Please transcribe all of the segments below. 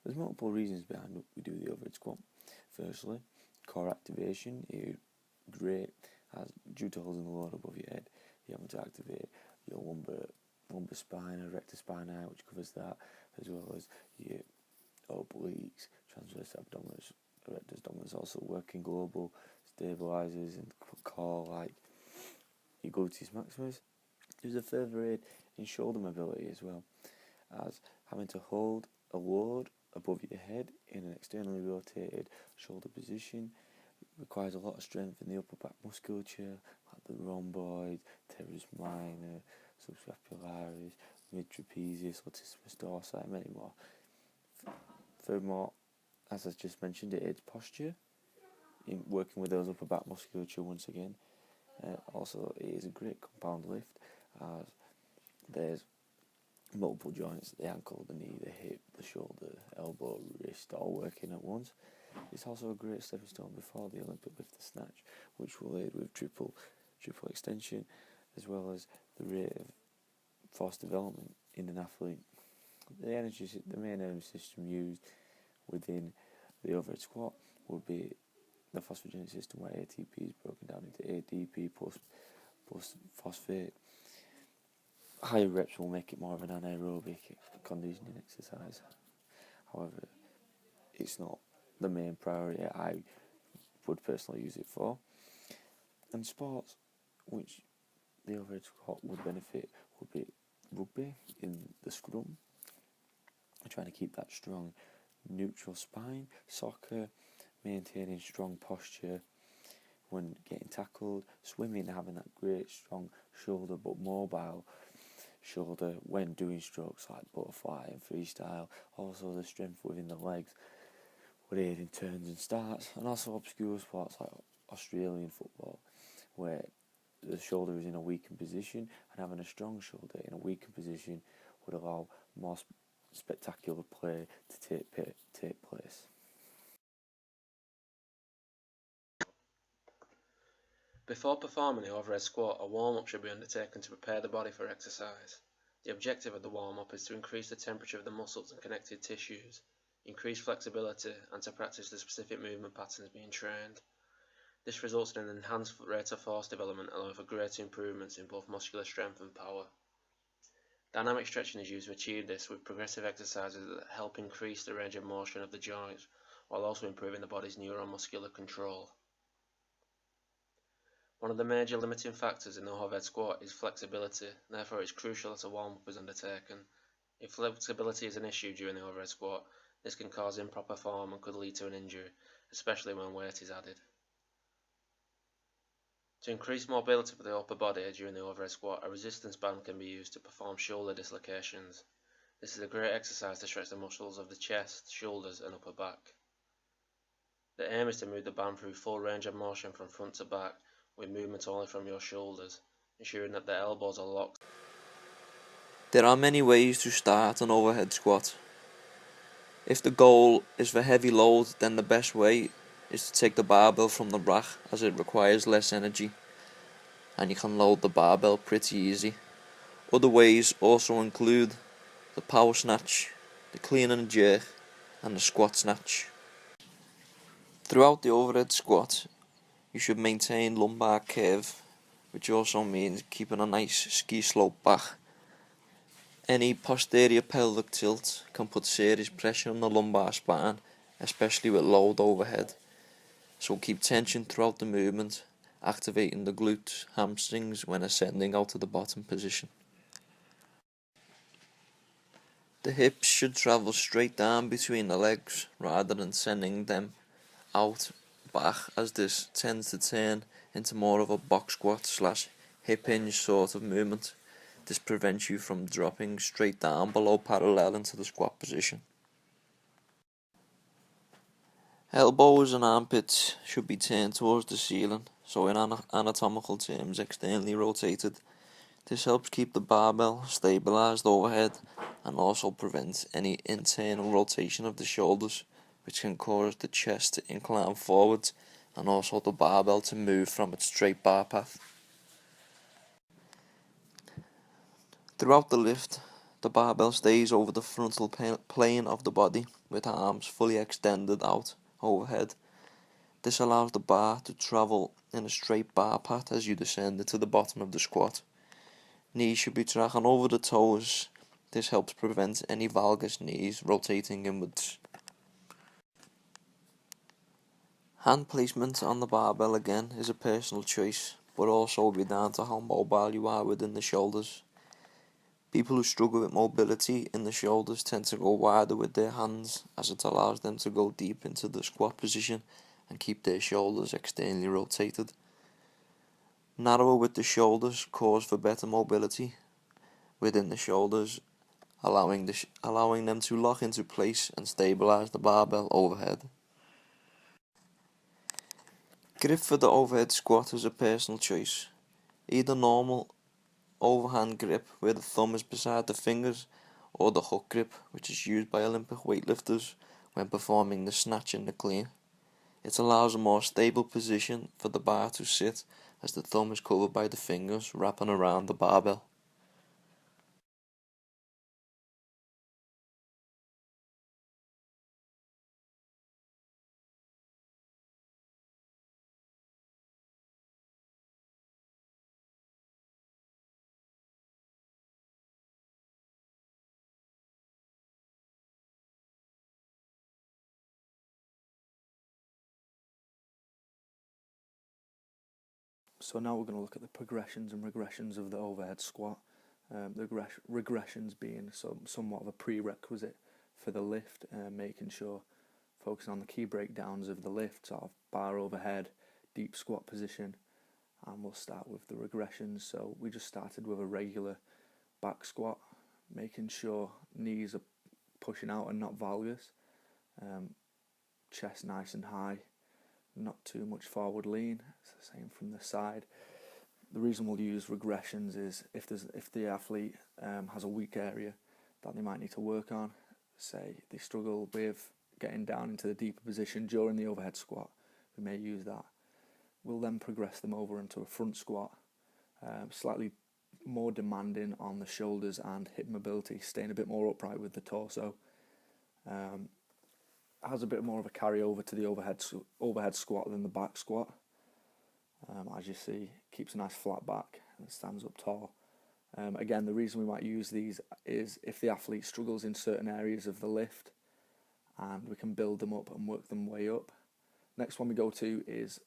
There's multiple reasons behind what we do the overhead squat. Firstly, core activation is great, as due to holding the load above your head, you're having to activate your lumbar spine, erector spinae, which covers that, as well as your obliques, transverse abdominis, erectus dominus, also working global stabilizers and core like your gluteus maximus. There's a further aid in shoulder mobility as well, as having to hold a load above your head in an externally rotated shoulder position requires a lot of strength in the upper back musculature, like the rhomboid, teres minor, subscapularis, mid-trapezius, latissimus dorsi, and many more. Furthermore, as I just mentioned, it aids posture in working with those upper back musculature once again. Also, it is a great compound lift, as there's multiple joints: the ankle, the knee, the hip, the shoulder, elbow, wrist, all working at once. It's also a great stepping stone before the Olympic lift and snatch, which will aid with triple extension, as well as the rate of force development in an athlete. The main energy system used within the overhead squat would be the phosphogenic system, where ATP is broken down into ADP plus phosphate. Higher reps will make it more of an anaerobic conditioning exercise. However, it's not the main priority I would personally use it for. And sports which the overhead squat would benefit would be rugby in the scrum, trying to keep that strong neutral spine, soccer, maintaining strong posture when getting tackled, swimming, having that great strong shoulder but mobile shoulder when doing strokes like butterfly and freestyle. Also the strength within the legs would aid in turns and starts, and also obscure sports like Australian football, where the shoulder is in a weakened position, and having a strong shoulder in a weakened position would allow more spectacular play to take place. Before performing the overhead squat, a warm-up should be undertaken to prepare the body for exercise. The objective of the warm-up is to increase the temperature of the muscles and connective tissues, increase flexibility, and to practice the specific movement patterns being trained. This results in an enhanced rate of force development, allowing for greater improvements in both muscular strength and power. Dynamic stretching is used to achieve this with progressive exercises that help increase the range of motion of the joints, while also improving the body's neuromuscular control. One of the major limiting factors in the overhead squat is flexibility, therefore it is crucial that a warm-up is undertaken. If flexibility is an issue during the overhead squat, this can cause improper form and could lead to an injury, especially when weight is added. To increase mobility for the upper body during the overhead squat, a resistance band can be used to perform shoulder dislocations. This is a great exercise to stretch the muscles of the chest, shoulders and upper back. The aim is to move the band through full range of motion from front to back, with movement only from your shoulders, ensuring that the elbows are locked. There are many ways to start an overhead squat. If the goal is for heavy load, then the best way is to take the barbell from the rack, as it requires less energy and you can load the barbell pretty easy. Other ways also include the power snatch, the clean and jerk, and the squat snatch. Throughout the overhead squat, you should maintain lumbar curve, which also means keeping a nice ski slope back. Any posterior pelvic tilt can put serious pressure on the lumbar spine, especially with load overhead. So keep tension throughout the movement, activating the glutes, hamstrings when ascending out of the bottom position. The hips should travel straight down between the legs rather than sending them out back, as this tends to turn into more of a box squat / hip hinge sort of movement. This prevents you from dropping straight down below parallel into the squat position. Elbows and armpits should be turned towards the ceiling, so in anatomical terms externally rotated. This helps keep the barbell stabilized overhead and also prevents any internal rotation of the shoulders, which can cause the chest to incline forwards and also the barbell to move from its straight bar path. Throughout the lift, The barbell stays over the frontal plane of the body with arms fully extended out overhead. This allows the bar to travel in a straight bar path as you descend into the bottom of the squat. Knees should be tracking over the toes. This helps prevent any valgus knees rotating inwards. Hand placement on the barbell again is a personal choice, but also will be down to how mobile you are within the shoulders. People who struggle with mobility in the shoulders tend to go wider with their hands, as it allows them to go deep into the squat position and keep their shoulders externally rotated. Narrower with the shoulders calls for better mobility within the shoulders, allowing them to lock into place and stabilize the barbell overhead. Grip for the overhead squat is a personal choice. Either normal overhand grip where the thumb is beside the fingers, or the hook grip which is used by Olympic weightlifters when performing the snatch and the clean. It allows a more stable position for the bar to sit as the thumb is covered by the fingers wrapping around the barbell. So now we're going to look at the progressions and regressions of the overhead squat. The regressions being somewhat of a prerequisite for the lift, making sure, focusing on the key breakdowns of the lift, sort of bar overhead, deep squat position, and we'll start with the regressions. So we just started with a regular back squat, making sure knees are pushing out and not valgus, chest nice and high, not too much forward lean. It's the same from the side. The reason we'll use regressions is if the athlete has a weak area that they might need to work on, say they struggle with getting down into the deeper position during the overhead squat, we may use that. We'll then progress them over into a front squat, slightly more demanding on the shoulders and hip mobility, staying a bit more upright with the torso. Has a bit more of a carryover to the overhead squat than the back squat. As you see, keeps a nice flat back and stands up tall. Again, the reason we might use these is if the athlete struggles in certain areas of the lift, and we can build them up and work them way up. Next one we go to is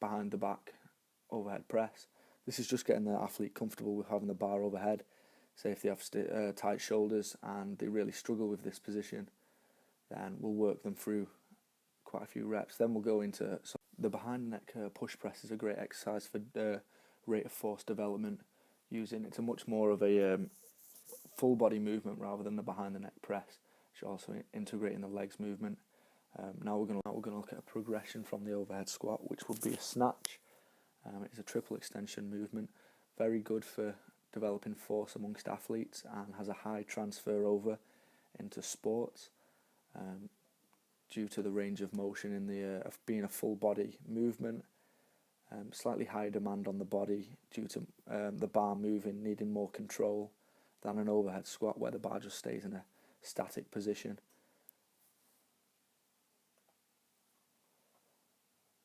behind the back overhead press. This is just getting the athlete comfortable with having the bar overhead. Say if they have tight shoulders and they really struggle with this position, then we'll work them through quite a few reps. Then we'll go into the behind neck push press is a great exercise for rate of force development. It's a much more of a full body movement rather than the behind the neck press. Which also integrating the legs movement. Now we're going to look at a progression from the overhead squat, which would be a snatch. It's a triple extension movement, very good for developing force amongst athletes and has a high transfer over into sports. Due to the range of motion in of being a full body movement, slightly higher demand on the body due to the bar moving, needing more control than an overhead squat where the bar just stays in a static position.